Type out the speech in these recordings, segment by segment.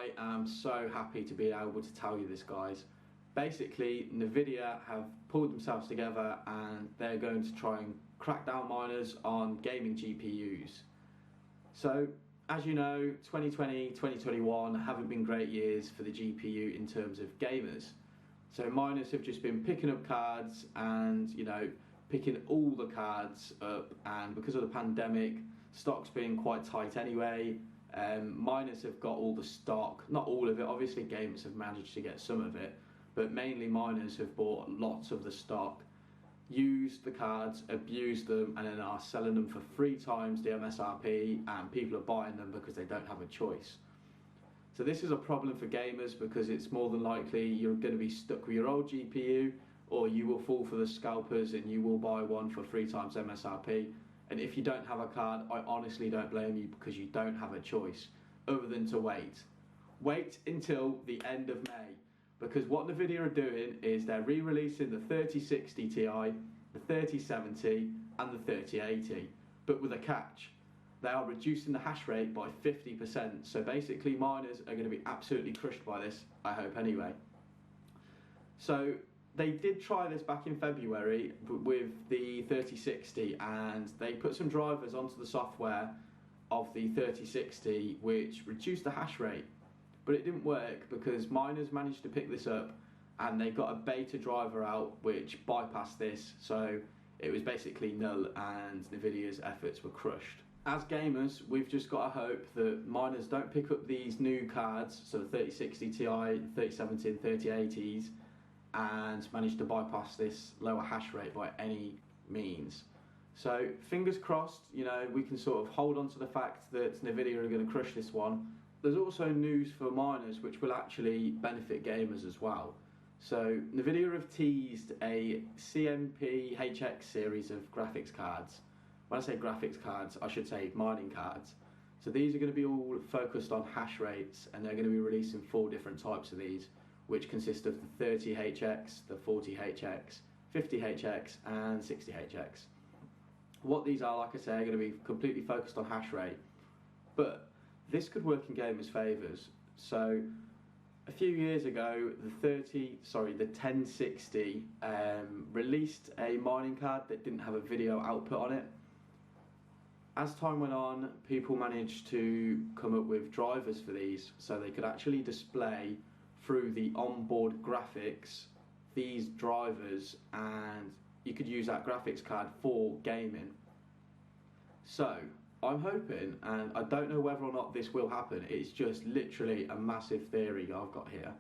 I am so happy to be able to tell you this, guys. Basically, NVIDIA have pulled themselves together and they're going to try and crack down miners on gaming GPUs. So, as you know, 2020, 2021 haven't been great years for the GPU in terms of gamers. So miners have just been picking up cards and, picking all the cards up, and because of the pandemic, stock's been quite tight anyway. Miners have got all the stock, not all of it, obviously gamers have managed to get some of it, but mainly miners have bought lots of the stock, used the cards, abused them, and then are selling them for 3 times the MSRP, and people are buying them because they don't have a choice. So this is a problem for gamers because it's more than likely you're going to be stuck with your old GPU, or you will fall for the scalpers and you will buy one for 3 times MSRP. And if you don't have a card, I honestly don't blame you, because you don't have a choice other than to wait. Wait until the end of May, because what NVIDIA are doing is they're re-releasing the 3060 Ti, the 3070 and the 3080, but with a catch. They are reducing the hash rate by 50%, so basically miners are going to be absolutely crushed by this, I hope anyway. So they did try this back in February with the 3060, and they put some drivers onto the software of the 3060 which reduced the hash rate, but it didn't work because miners managed to pick this up and they got a beta driver out which bypassed this, so it was basically null and NVIDIA's efforts were crushed. As gamers, we've just got to hope that miners don't pick up these new cards, so the 3060 Ti, 3070 and 3080s, and manage to bypass this lower hash rate by any means. So fingers crossed, we can sort of hold on to the fact that NVIDIA are going to crush this one. There's also news for miners which will actually benefit gamers as well. So NVIDIA have teased a CMP HX series of graphics cards. When I say graphics cards, I should say mining cards. So these are going to be all focused on hash rates, and they're going to be releasing 4 different types of these, which consist of the 30HX, the 40HX, 50HX and 60HX. What these are, like I say, are going to be completely focused on hash rate, but this could work in gamers' favours. So a few years ago, the 1060 released a mining card that didn't have a video output on it. As time went on, people managed to come up with drivers for these, so they could actually display through the onboard graphics these drivers, and you could use that graphics card for gaming. So I'm hoping, and I don't know whether or not this will happen, it's just literally a massive theory I've got here.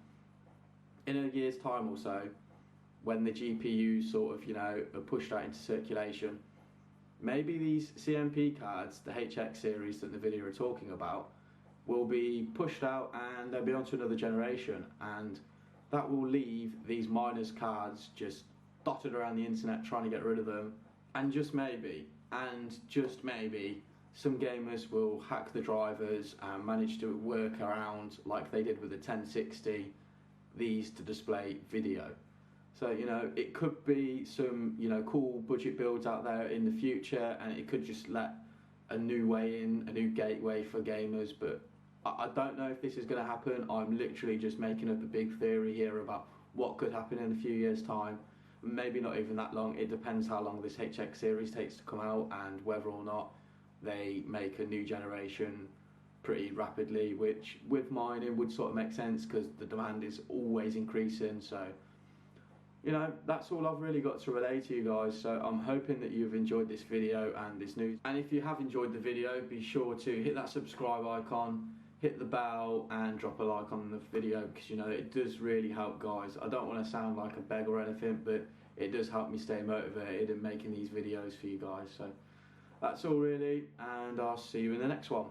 In a year's time or so, when the GPUs sort of, are pushed out into circulation, maybe these CMP cards, the HX series that NVIDIA are talking about, will be pushed out and they'll be on to another generation, and that will leave these miners' cards just dotted around the internet trying to get rid of them, and just maybe, some gamers will hack the drivers and manage to work around, like they did with the 1060, these to display video. So, it could be some, cool budget builds out there in the future, and it could just let a new way in, a new gateway for gamers, but I don't know if this is going to happen. I'm literally just making up a big theory here about what could happen in a few years' time. Maybe not even that long. It depends how long this HX series takes to come out and whether or not they make a new generation pretty rapidly, which with mining would sort of make sense because the demand is always increasing. So that's all I've really got to relay to you guys. So I'm hoping that you've enjoyed this video and this news, and if you have enjoyed the video, be sure to hit that subscribe icon, hit the bell and drop a like on the video, because it does really help, guys. I don't want to sound like a beg or anything, but it does help me stay motivated in making these videos for you guys. So that's all really, and I'll see you in the next one.